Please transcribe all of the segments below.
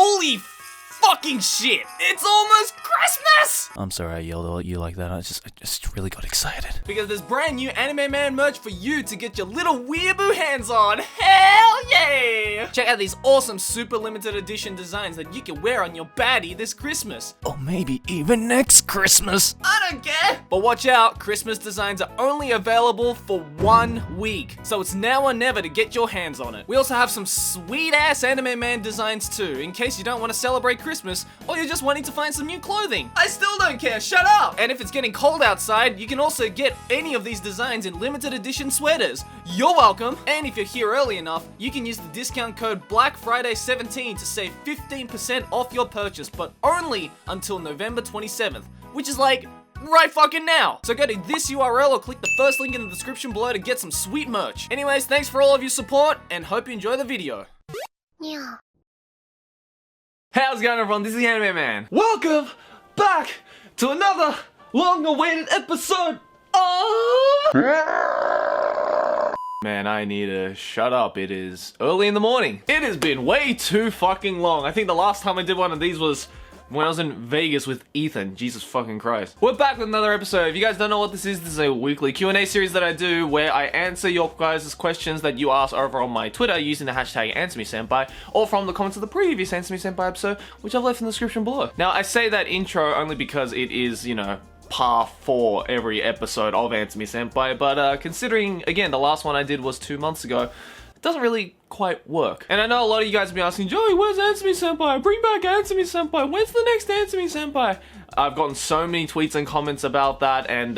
Holy fucking shit! It's almost Christmas! I'm sorry I yelled at you like that. I just really got excited. Because there's brand new Anime Man merch for you to get your little weeaboo hands on. Hell yeah! Check out these awesome super limited edition designs that you can wear on your baddie this Christmas. Or maybe even next Christmas. I don't care! But watch out, Christmas designs are only available for 1 week. So it's now or never to get your hands on it. We also have some sweet ass Anime Man designs too, in case you don't want to celebrate Christmas or you're just wanting to find some new clothing. I still don't care, shut up! And if it's getting cold outside, you can also get any of these designs in limited edition sweaters. You're welcome! And if you're here early enough, you can use the discount code BLACKFRIDAY17 to save 15% off your purchase, but only until November 27th, which is like right fucking now. So go to this URL or click the first link in the description below to get some sweet merch. Anyways, thanks for all of your support and hope you enjoy the video. Yeah. How's it going, everyone? This is the Anime Man. Welcome back to another long-awaited episode of... Man, I need to shut up. It is early in the morning. It has been way too fucking long. I think the last time I did one of these was when I was in Vegas with Ethan. Jesus fucking Christ. We're back with another episode. If you guys don't know what this is a weekly Q&A series that I do where I answer your guys' questions that you ask over on my Twitter using the hashtag AnswerMeSenpai or from the comments of the previous Answer Me Senpai episode, which I've left in the description below. Now, I say that intro only because it is, you know, par 4 every episode of Answer Me Senpai, but considering, again, the last one I did was 2 months ago, it doesn't really quite work. And I know a lot of you guys will be asking, Joey, where's Answer Me Senpai? Bring back Answer Me Senpai. When's the next Answer Me Senpai? I've gotten so many tweets and comments about that, and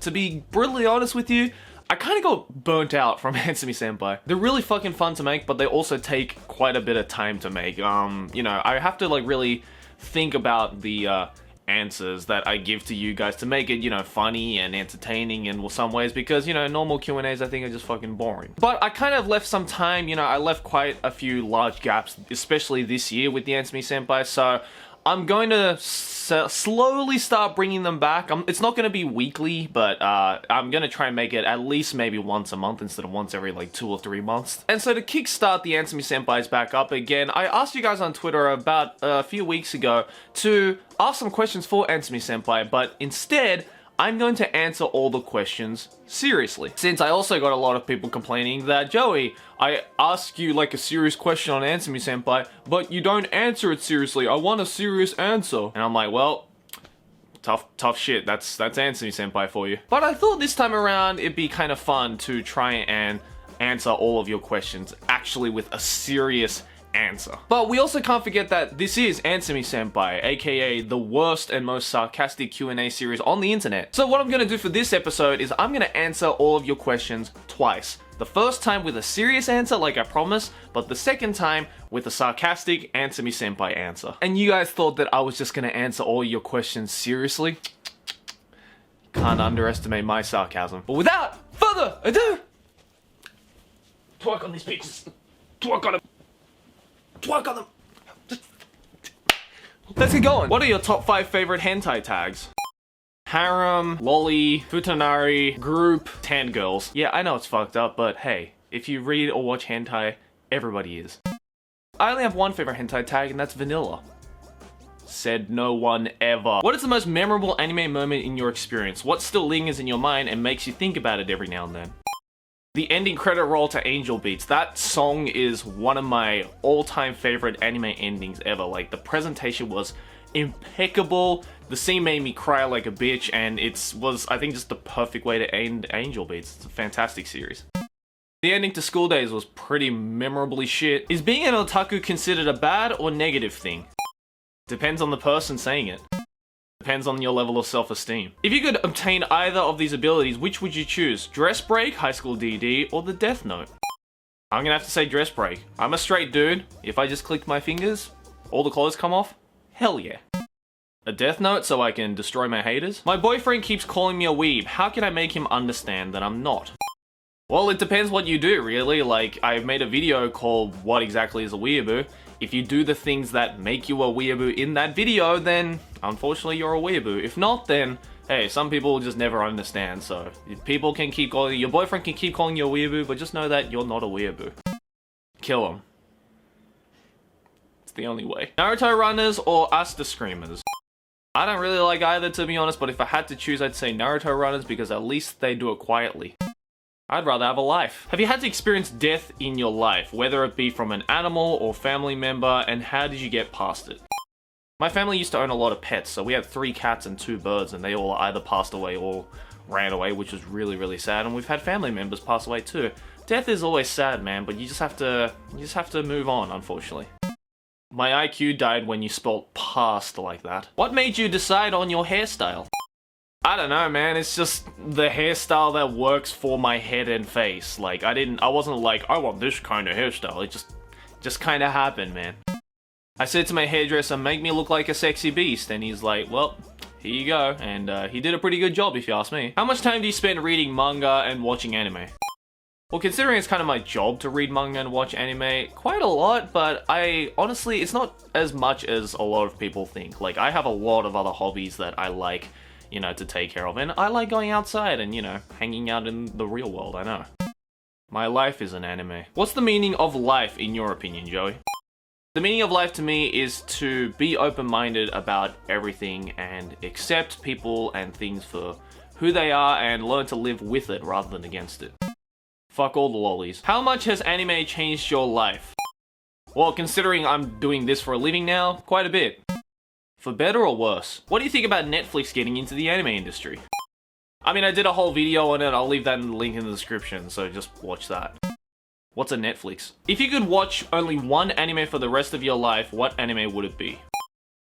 to be brutally honest with you, I kind of got burnt out from Answer Me Senpai. They're really fucking fun to make, but they also take quite a bit of time to make. You know, I have to like really think about the answers that I give to you guys to make it, you know, funny and entertaining in some ways, because, you know, normal Q&As I think are just fucking boring. But I kind of left some time, you know, I left quite a few large gaps, especially this year with the Answer Me Senpai, so I'm going to slowly start bringing them back. It's not going to be weekly, but I'm going to try and make it at least maybe once a month instead of once every like 2 or 3 months. And so to kickstart the Answer Me Senpais back up again, I asked you guys on Twitter about a few weeks ago to ask some questions for Answer Me Senpai, but instead, I'm going to answer all the questions seriously. Since I also got a lot of people complaining that, Joey, I ask you like a serious question on Answer Me Senpai, but you don't answer it seriously. I want a serious answer. And I'm like, well, tough shit. That's Answer Me Senpai for you. But I thought this time around it'd be kind of fun to try and answer all of your questions actually with a serious answer. But we also can't forget that this is Answer Me Senpai, aka the worst and most sarcastic Q&A series on the internet. So what I'm going to do for this episode is I'm going to answer all of your questions twice. The first time with a serious answer like I promised, but the second time with a sarcastic Answer Me Senpai answer. And you guys thought that I was just going to answer all your questions seriously? Can't underestimate my sarcasm. But without further ado, twerk on these pictures. Twerk on them. Twerk on them. Let's get going. What are your top 5 favorite hentai tags? Harem, lolly, futanari, group, tan girls. Yeah, I know it's fucked up, but hey, if you read or watch hentai, everybody is. I only have one favorite hentai tag, and that's vanilla. Said no one ever. What is the most memorable anime moment in your experience? What still lingers in your mind and makes you think about it every now and then? The ending credit roll to Angel Beats. That song is one of my all-time favorite anime endings ever. Like, the presentation was impeccable. The scene made me cry like a bitch, and it was, I think, just the perfect way to end Angel Beats. It's a fantastic series. The ending to School Days was pretty memorably shit. Is being an otaku considered a bad or negative thing? Depends on the person saying it. Depends on your level of self-esteem. If you could obtain either of these abilities, which would you choose? Dress Break, High School DD, or the Death Note? I'm gonna have to say Dress Break. I'm a straight dude. If I just click my fingers, all the clothes come off? Hell yeah. A Death Note so I can destroy my haters? My boyfriend keeps calling me a weeb. How can I make him understand that I'm not? Well, it depends what you do, really. Like, I've made a video called What Exactly is a Weeaboo? If you do the things that make you a weeaboo in that video, then unfortunately you're a weeaboo. If not, then hey, some people will just never understand. So people can keep calling, your boyfriend can keep calling you a weeaboo, but just know that you're not a weeaboo. Kill him. It's the only way. Naruto runners or Asta screamers? I don't really like either, to be honest, but if I had to choose, I'd say Naruto runners because at least they do it quietly. I'd rather have a life. Have you had to experience death in your life, whether it be from an animal or family member, and how did you get past it? My family used to own a lot of pets, so we had 3 cats and 2 birds, and they all either passed away or ran away, which was really, really sad, and we've had family members pass away too. Death is always sad, man, but you just have to move on, unfortunately. My IQ died when you spelled past like that. What made you decide on your hairstyle? I don't know, man, it's just the hairstyle that works for my head and face. Like, I wasn't like, I want this kind of hairstyle. It just kind of happened, man. I said to my hairdresser, make me look like a sexy beast, and he's like, well, here you go, and he did a pretty good job if you ask me. How much time do you spend reading manga and watching anime? Well, considering it's kind of my job to read manga and watch anime, quite a lot, but honestly, it's not as much as a lot of people think. Like, I have a lot of other hobbies that I like, you know, to take care of, and I like going outside and, you know, hanging out in the real world, I know. My life is an anime. What's the meaning of life in your opinion, Joey? The meaning of life to me is to be open-minded about everything and accept people and things for who they are and learn to live with it rather than against it. Fuck all the lollies. How much has anime changed your life? Well, considering I'm doing this for a living now, quite a bit. For better or worse? What do you think about Netflix getting into the anime industry? I mean, I did a whole video on it, I'll leave that in the link in the description, so just watch that. What's a Netflix? If you could watch only one anime for the rest of your life, what anime would it be?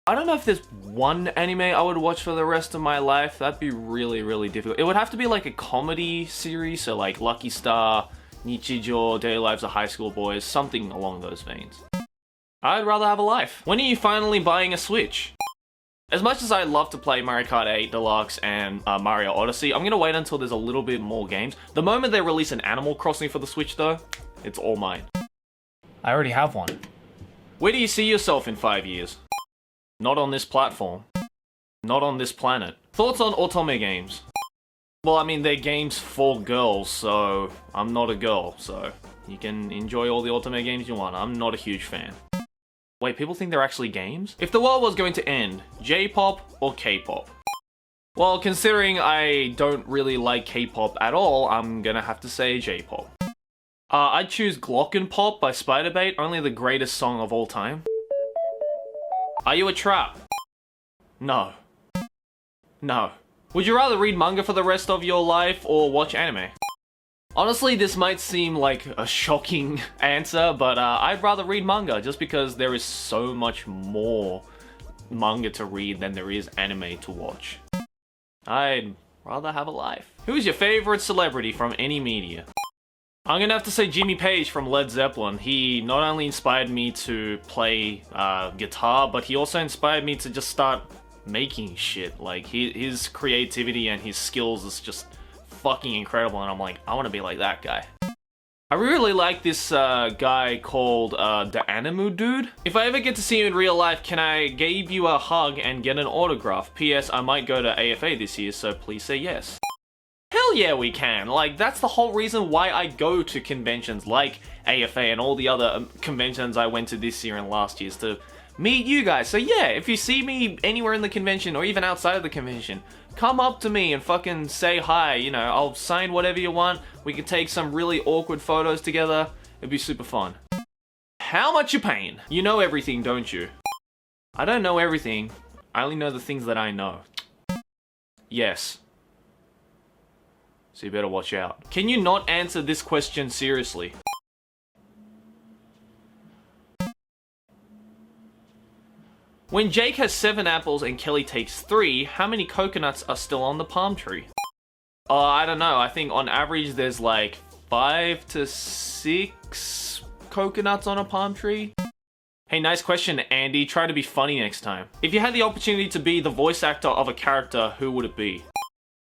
I don't know if there's one anime I would watch for the rest of my life. That'd be really, really difficult. It would have to be like a comedy series, so like Lucky Star, Nichijou, Daily Lives of High School Boys, something along those veins. I'd rather have a life. When are you finally buying a Switch? As much as I love to play Mario Kart 8 Deluxe and Mario Odyssey, I'm gonna wait until there's a little bit more games. The moment they release an Animal Crossing for the Switch though, it's all mine. I already have one. Where do you see yourself in 5 years? Not on this platform. Not on this planet. Thoughts on otome games? Well, I mean, they're games for girls, so I'm not a girl, so you can enjoy all the otome games you want. I'm not a huge fan. Wait, people think they're actually games? If the world was going to end, J-pop or K-pop? Well, considering I don't really like K-pop at all, I'm gonna have to say J-pop. I'd choose Glockenpop by Spiderbait, only the greatest song of all time. Are you a trap? No. No. Would you rather read manga for the rest of your life or watch anime? Honestly, this might seem like a shocking answer, but I'd rather read manga just because there is so much more manga to read than there is anime to watch. I'd rather have a life. Who is your favorite celebrity from any media? I'm gonna have to say Jimmy Page from Led Zeppelin. He not only inspired me to play guitar, but he also inspired me to just start making shit. Like, his creativity and his skills is just fucking incredible, and I'm like, I want to be like that guy. I really like this guy called the Animu Dude. If I ever get to see you in real life, can I give you a hug and get an autograph? P.S. I might go to AFA this year, so please say yes. Hell yeah, we can. Like, that's the whole reason why I go to conventions like AFA and all the other conventions I went to this year and last year, is to meet you guys. So yeah, if you see me anywhere in the convention or even outside of the convention, come up to me and fucking say hi. You know, I'll sign whatever you want. We can take some really awkward photos together. It'd be super fun. How much you paying? You know everything, don't you? I don't know everything. I only know the things that I know. Yes. So you better watch out. Can you not answer this question seriously? When Jake has 7 apples and Kelly takes 3, how many coconuts are still on the palm tree? I don't know. I think on average there's like 5 to 6 coconuts on a palm tree. Hey, nice question, Andy. Try to be funny next time. If you had the opportunity to be the voice actor of a character, who would it be?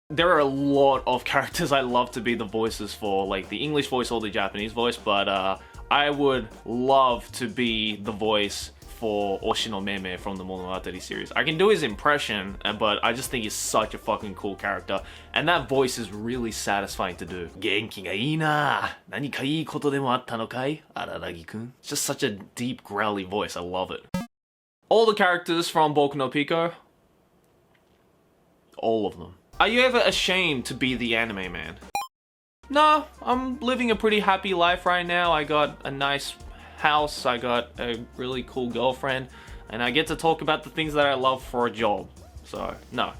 There are a lot of characters I love to be the voices for, like the English voice or the Japanese voice, but I would love to be the voice for Oshino Meme from the Monogatari series. I can do his impression, but I just think he's such a fucking cool character. And that voice is really satisfying to do. Genki ga ii na. Nanika ii koto demo atta no kai? Araragi-kun. It's just such a deep, growly voice. I love it. All the characters from Boku no Pico. All of them. Are you ever ashamed to be the anime man? No, I'm living a pretty happy life right now. I got a nice house, I got a really cool girlfriend, and I get to talk about the things that I love for a job. So, no.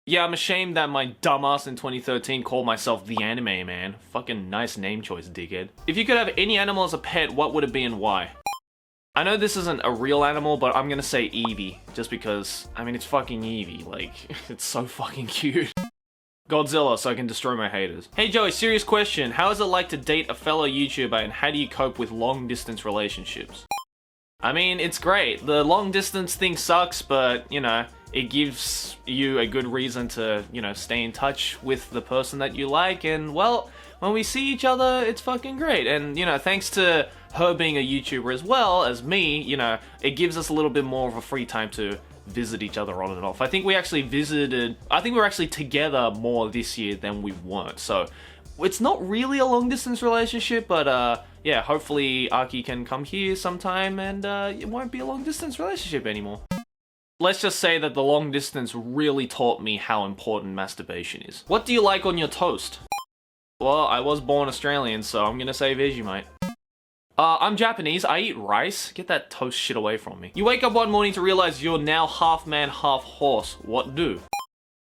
Yeah, I'm ashamed that my dumbass in 2013 called myself the anime man. Fucking nice name choice, dickhead. If you could have any animal as a pet, what would it be and why? I know this isn't a real animal, but I'm gonna say Eevee, just because, I mean, it's fucking Eevee. Like, it's so fucking cute. Godzilla, so I can destroy my haters. Hey Joey, serious question. How is it like to date a fellow YouTuber, and how do you cope with long distance relationships? I mean, it's great. The long distance thing sucks, but, you know, it gives you a good reason to, you know, stay in touch with the person that you like, and, well, when we see each other, it's fucking great. And, you know, thanks to her being a YouTuber as well as me, you know, it gives us a little bit more of a free time to visit each other on and off. I think we were actually together more this year than we weren't. So it's not really a long distance relationship, but yeah, hopefully Aki can come here sometime and it won't be a long distance relationship anymore. Let's just say that the long distance really taught me how important masturbation is. What do you like on your toast? Well, I was born Australian, so I'm gonna say Vegemite. I'm Japanese, I eat rice. Get that toast shit away from me. You wake up one morning to realize you're now half man, half horse. What do?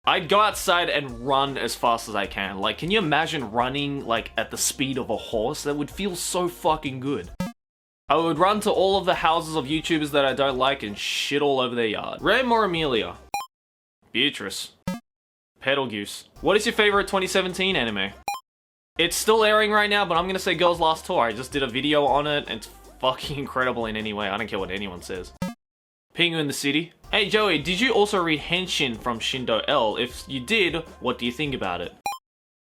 I'd go outside and run as fast as I can. Like, can you imagine running, like, at the speed of a horse? That would feel so fucking good. I would run to all of the houses of YouTubers that I don't like and shit all over their yard. Rem or Amelia? Beatrice. Betelgeuse. What is your favorite 2017 anime? It's still airing right now, but I'm gonna say Girls Last Tour. I just did a video on it, and it's fucking incredible in any way. I don't care what anyone says. Pingu in the City. Hey Joey, did you also read Henshin from Shindo L? If you did, what do you think about it?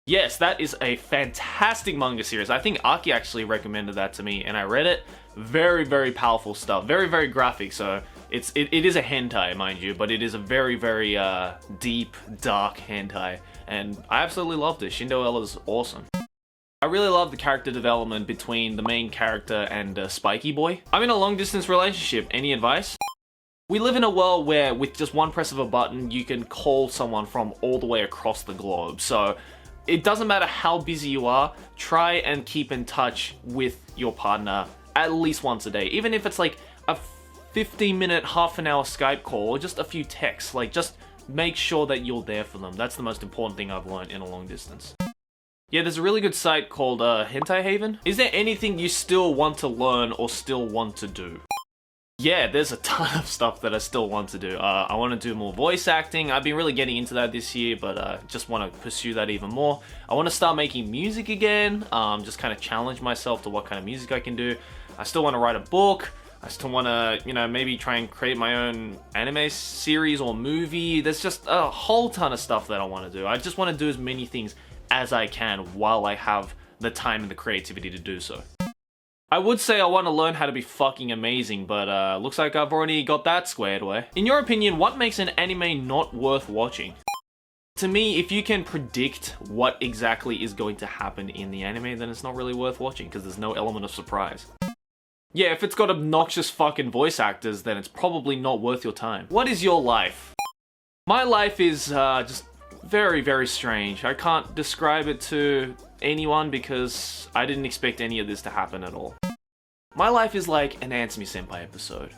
Yes, that is a fantastic manga series. I think Aki actually recommended that to me, and I read it. Very, very powerful stuff. Very, very graphic, so it is a hentai, mind you, but it is a very, very deep, dark hentai, and I absolutely loved it. Shindo L is awesome. I really love the character development between the main character and Spiky Boy. I'm in a long distance relationship. Any advice? We live in a world where with just one press of a button, you can call someone from all the way across the globe. So it doesn't matter how busy you are, try and keep in touch with your partner at least once a day. Even if it's like a 15-minute, half an hour Skype call or just a few texts, like just make sure that you're there for them. That's the most important thing I've learned in a long distance. Yeah, there's a really good site called Hentai Haven. Is there anything you still want to learn or still want to do? Yeah, there's a ton of stuff that I still want to do. I want to do more voice acting. I've been really getting into that this year, but just want to pursue that even more. I want to start making music again, just kind of challenge myself to what kind of music I can do. I still want to write a book. I still want to, you know, maybe try and create my own anime series or movie. There's just a whole ton of stuff that I want to do. I just want to do as many things as I can while I have the time and the creativity to do so. I would say I want to learn how to be fucking amazing, but looks like I've already got that squared away. In your opinion, what makes an anime not worth watching? To me, if you can predict what exactly is going to happen in the anime, then it's not really worth watching because there's no element of surprise. Yeah, if it's got obnoxious fucking voice actors, then it's probably not worth your time. What is your life? My life is just very, very strange. I can't describe it to anyone because I didn't expect any of this to happen at all. My life is like an Answer Me Senpai episode.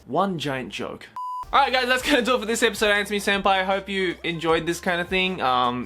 One giant joke. Alright guys, that's gonna do it for this episode of Answer Me Senpai. I hope you enjoyed this kind of thing.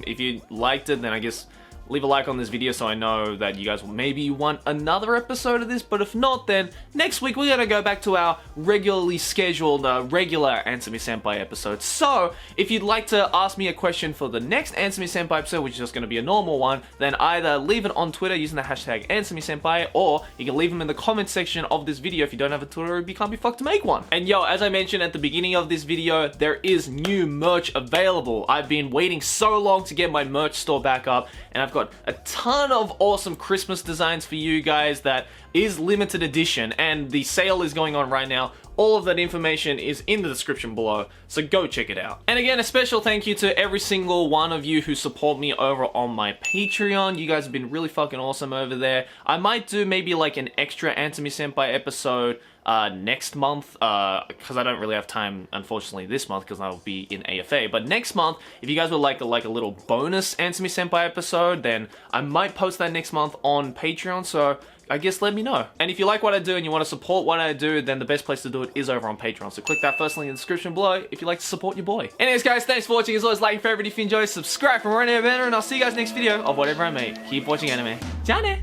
If you liked it, then I guess leave a like on this video so I know that you guys will maybe want another episode of this, but if not, then next week we're gonna go back to our regularly scheduled, regular Answer Me Senpai episode. So, if you'd like to ask me a question for the next Answer Me Senpai episode, which is just gonna be a normal one, then either leave it on Twitter using the hashtag AnswerMeSenpai, or you can leave them in the comment section of this video if you don't have a Twitter, you can't be fucked to make one. And yo, as I mentioned at the beginning of this video, there is new merch available. I've been waiting so long to get my merch store back up, and I've got a ton of awesome Christmas designs for you guys that is limited edition, and the sale is going on right now. All of that information is in the description below, so go check it out. And again, a special thank you to every single one of you who support me over on my Patreon. You guys have been really fucking awesome over there. I might do maybe like an extra Anime Senpai episode next month, because I don't really have time, unfortunately, this month, because I'll be in AFA. But next month, if you guys would like a little bonus Anime Senpai episode, then I might post that next month on Patreon, so I guess let me know. And if you like what I do and you want to support what I do, then the best place to do it is over on Patreon. So click that first link in the description below if you like to support your boy. Anyways, guys, thanks for watching. As always, like and favorite if you enjoy, subscribe for more anime banner, and I'll see you guys next video of whatever I make. Keep watching anime. Ciao! Ne.